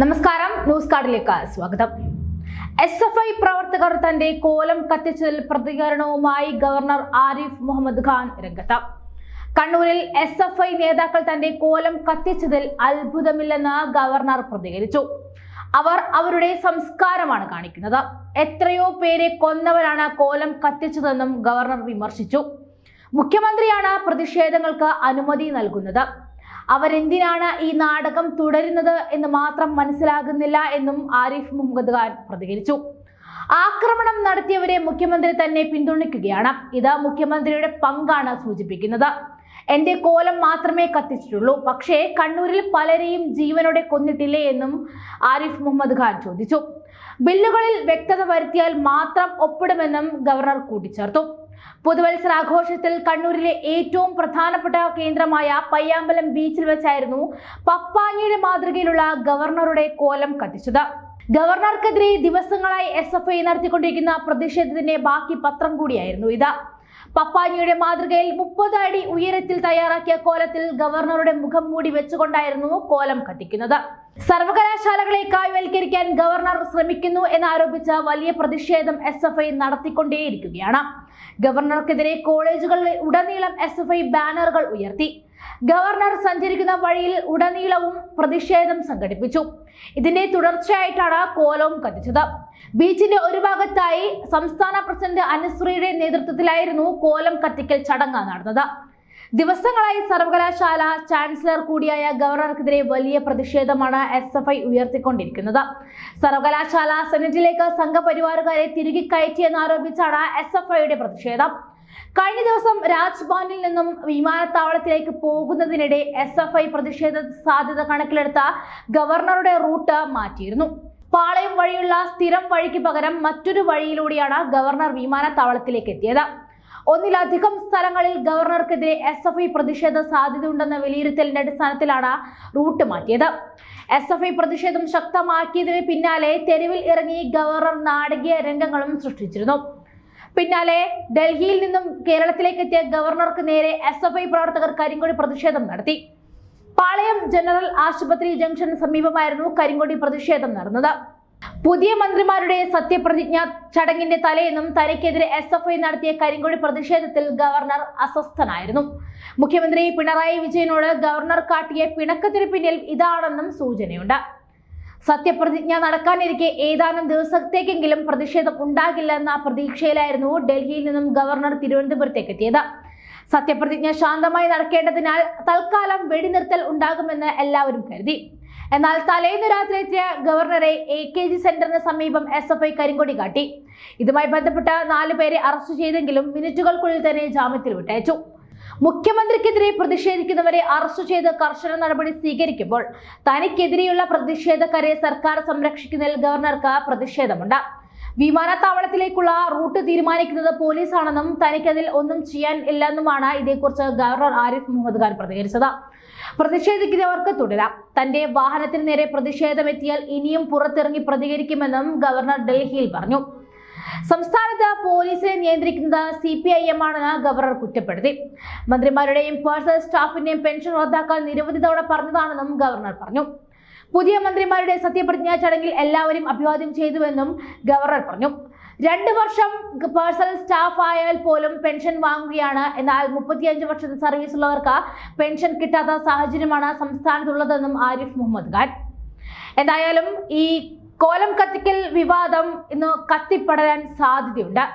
നമസ്കാരം, ന്യൂസ് കാർഡിലേക്ക് സ്വാഗതം. SFI പ്രവർത്തകർ തന്റെ കോലം കത്തിച്ചതിൽ പ്രതികരണവുമായി ഗവർണർ ആരിഫ് മുഹമ്മദ് ഖാൻ രംഗത്ത്. കണ്ണൂരിൽ SFI നേതാക്കൾ തന്റെ കോലം കത്തിച്ചതിൽ അത്ഭുതമില്ലെന്ന് ഗവർണർ പ്രതികരിച്ചു. അവർ അവരുടെ സംസ്കാരമാണ് കാണിക്കുന്നത്. എത്രയോ പേരെ കൊന്നവരാണ് കോലം കത്തിച്ചതെന്നും ഗവർണർ വിമർശിച്ചു. മുഖ്യമന്ത്രിയാണ് പ്രതിഷേധങ്ങൾക്ക് അനുമതി നൽകുന്നത്. അവരെന്തിനാണ് ഈ നാടകം തുടരുന്നത് എന്ന് മാത്രം മനസ്സിലാകുന്നില്ല എന്നും ആരിഫ് മുഹമ്മദ് ഖാൻ പ്രതികരിച്ചു. ആക്രമണം നടത്തിയവരെ മുഖ്യമന്ത്രി തന്നെ പിന്തുണയ്ക്കുകയാണ്. ഇത് മുഖ്യമന്ത്രിയുടെ പങ്കാണ് സൂചിപ്പിക്കുന്നത്. എന്റെ കോലം മാത്രമേ കത്തിച്ചിട്ടുള്ളൂ, പക്ഷേ കണ്ണൂരിൽ പലരെയും ജീവനോടെ കൊന്നിട്ടില്ലേ എന്നും ആരിഫ് മുഹമ്മദ് ഖാൻ ചോദിച്ചു. ബില്ലുകളിൽ വ്യക്തത വരുത്തിയാൽ മാത്രം ഒപ്പിടുമെന്നും ഗവർണർ കൂട്ടിച്ചേർത്തു. പുതുവത്സരാഘോഷത്തിൽ കണ്ണൂരിലെ ഏറ്റവും പ്രധാനപ്പെട്ട കേന്ദ്രമായ പയ്യാമ്പലം ബീച്ചിൽ വെച്ചായിരുന്നു പപ്പാഞ്ഞിയുടെ മാതൃകയിലുള്ള ഗവർണറുടെ കോലം കത്തിച്ചത്. ഗവർണർക്കെതിരെ ദിവസങ്ങളായി SFI നടത്തിക്കൊണ്ടിരിക്കുന്ന പ്രതിഷേധത്തിന്റെ ബാക്കി പത്രം കൂടിയായിരുന്നു ഇത്. പപ്പാഞ്ഞിയുടെ മാതൃകയിൽ 30 അടി ഉയരത്തിൽ തയ്യാറാക്കിയ കോലത്തിൽ ഗവർണറുടെ മുഖം മൂടി വെച്ചുകൊണ്ടായിരുന്നു കോലം കത്തിക്കുന്നത്. സർവകലാശാലകളെ കായ്വൽക്കരിക്കാൻ ഗവർണർ ശ്രമിക്കുന്നു എന്നാരോപിച്ച് വലിയ പ്രതിഷേധം SFI നടത്തിക്കൊണ്ടേയിരിക്കുകയാണ്. ഗവർണർക്കെതിരെ കോളേജുകളിൽ ഉടനീളം SFI ബാനറുകൾ ഉയർത്തി. ഗവർണർ സഞ്ചരിക്കുന്ന വഴിയിൽ ഉടനീളവും പ്രതിഷേധം സംഘടിപ്പിച്ചു. ഇതിന്റെ തുടർച്ചയായിട്ടാണ് കോലവും കത്തിച്ചത്. ബീച്ചിന്റെ ഒരു ഭാഗത്തായി സംസ്ഥാന പ്രസിഡന്റ് അനുശ്രീയുടെ നേതൃത്വത്തിലായിരുന്നു കോലം കത്തിക്കൽ ചടങ്ങ് നടന്നത്. ദിവസങ്ങളായി സർവകലാശാല ചാൻസലർ കൂടിയായ ഗവർണർക്കെതിരെ വലിയ പ്രതിഷേധമാണ് SFI ഉയർത്തിക്കൊണ്ടിരിക്കുന്നത്. സർവകലാശാല സെനറ്റിലേക്ക് സംഘപരിവാറുകാരെ തിരികെ കയറ്റിയെന്നാരോപിച്ചാണ് SFIയുടെ പ്രതിഷേധം. കഴിഞ്ഞ ദിവസം രാജ്ഭവനിൽ നിന്നും വിമാനത്താവളത്തിലേക്ക് പോകുന്നതിനിടെ SFI പ്രതിഷേധ സാധ്യത കണക്കിലെടുത്ത ഗവർണറുടെ റൂട്ട് മാറ്റിയിരുന്നു. പാളയം വഴിയുള്ള സ്ഥിരം വഴിക്ക് പകരം മറ്റൊരു വഴിയിലൂടെയാണ് ഗവർണർ വിമാനത്താവളത്തിലേക്ക് എത്തിയത്. ഒന്നിലധികം സ്ഥലങ്ങളിൽ ഗവർണർക്കെതിരെ SFI പ്രതിഷേധ സാധ്യതയുണ്ടെന്ന വിലയിരുത്തലിന്റെ അടിസ്ഥാനത്തിലാണ് റൂട്ട് മാറ്റിയത്. SFI പ്രതിഷേധം ശക്തമാക്കിയതിന് പിന്നാലെ തെരുവിൽ ഇറങ്ങി ഗവർണർ നാടകീയ രംഗങ്ങളും സൃഷ്ടിച്ചിരുന്നു. പിന്നാലെ ഡൽഹിയിൽ നിന്നും കേരളത്തിലേക്ക് എത്തിയ ഗവർണർക്ക് നേരെ SFI പ്രവർത്തകർ കരിങ്കൊടി പ്രതിഷേധം നടത്തി. പാളയം ജനറൽ ആശുപത്രി ജംഗ്ഷന് സമീപമായിരുന്നു കരിങ്കൊടി പ്രതിഷേധം നടന്നത്. പുതിയ മന്ത്രിമാരുടെ സത്യപ്രതിജ്ഞ ചടങ്ങിന്റെ തലേന്നും തനിക്കെതിരെ SFI നടത്തിയ കരിങ്കൊടി പ്രതിഷേധത്തിൽ ഗവർണർ അസ്വസ്ഥനായിരുന്നു. മുഖ്യമന്ത്രി പിണറായി വിജയനോട് ഗവർണർ കാട്ടിയ പിണക്കത്തിന് പിന്നിൽ ഇതാണെന്നും സൂചനയുണ്ട്. സത്യപ്രതിജ്ഞ നടക്കാനിരിക്കെ ഏതാനും ദിവസത്തേക്കെങ്കിലും പ്രതിഷേധം ഉണ്ടാകില്ലെന്ന പ്രതീക്ഷയിലായിരുന്നു ഡൽഹിയിൽ നിന്നും ഗവർണർ തിരുവനന്തപുരത്തേക്ക് എത്തിയത്. സത്യപ്രതിജ്ഞ ശാന്തമായി നടക്കേണ്ടതിനാൽ തൽക്കാലം വെടിനിർത്തൽ ഉണ്ടാകുമെന്ന് എല്ലാവരും കരുതി. എന്നാൽ തലേന്ന് രാത്രി എത്തിയ ഗവർണറെ AKG സെന്ററിന് സമീപം SFI കരിങ്കൊടി കാട്ടി. ഇതുമായി ബന്ധപ്പെട്ട 4 പേരെ അറസ്റ്റ് ചെയ്തെങ്കിലും മിനിറ്റുകൾക്കുള്ളിൽ തന്നെ ജാമ്യത്തിൽ വിട്ടയച്ചു. മുഖ്യമന്ത്രിക്കെതിരെ പ്രതിഷേധിക്കുന്നവരെ അറസ്റ്റ് ചെയ്ത് കർശന നടപടി സ്വീകരിക്കുമ്പോൾ തനിക്കെതിരെയുള്ള പ്രതിഷേധക്കാരെ സർക്കാർ സംരക്ഷിക്കുന്നതിൽ ഗവർണർക്ക് പ്രതിഷേധമുണ്ട്. വിമാനത്താവളത്തിലേക്കുള്ള റൂട്ട് തീരുമാനിക്കുന്നത് പോലീസാണെന്നും തനിക്കതിൽ ഒന്നും ചെയ്യാൻ ഇല്ലെന്നുമാണ് ഇതേക്കുറിച്ച് ഗവർണർ ആരിഫ് മുഹമ്മദ് ഖാൻ പ്രതികരിച്ചത്. പ്രതിഷേധിക്കുന്നവർക്ക് തുടരാം. തന്റെ വാഹനത്തിന് നേരെ പ്രതിഷേധമെത്തിയാൽ ഇനിയും പുറത്തിറങ്ങി പ്രതികരിക്കുമെന്നും ഗവർണർ ഡൽഹിയിൽ പറഞ്ഞു. സംസ്ഥാനത്ത് പോലീസിനെ നിയന്ത്രിക്കുന്നത് CPIM ആണെന്ന് ഗവർണർ കുറ്റപ്പെടുത്തി. മന്ത്രിമാരുടെയും പേഴ്സണൽ സ്റ്റാഫിന്റെയും പെൻഷൻ റദ്ദാക്കാൻ നിരവധി തവണ പറഞ്ഞതാണെന്നും ഗവർണർ പറഞ്ഞു. പുതിയ മന്ത്രിമാരുടെ സത്യപ്രതിജ്ഞാ ചടങ്ങിൽ എല്ലാവരും അഭിവാദ്യം ചെയ്തുവെന്നും ഗവർണർ പറഞ്ഞു. 2 വർഷം പേഴ്സണൽ സ്റ്റാഫ് ആയാൽ പോലും പെൻഷൻ വാങ്ങുകയാണ്. എന്നാൽ 35 വർഷത്തെ സർവീസുള്ളവർക്ക് പെൻഷൻ കിട്ടാത്ത സാഹചര്യമാണ് സംസ്ഥാനത്തുള്ളതെന്നും ആരിഫ് മുഹമ്മദ് ഖാൻ. എന്തായാലും ഈ കോലം കത്തിക്കൽ വിവാദം ഇന്ന് കത്തിപ്പടരാൻ സാധ്യതയുണ്ട്.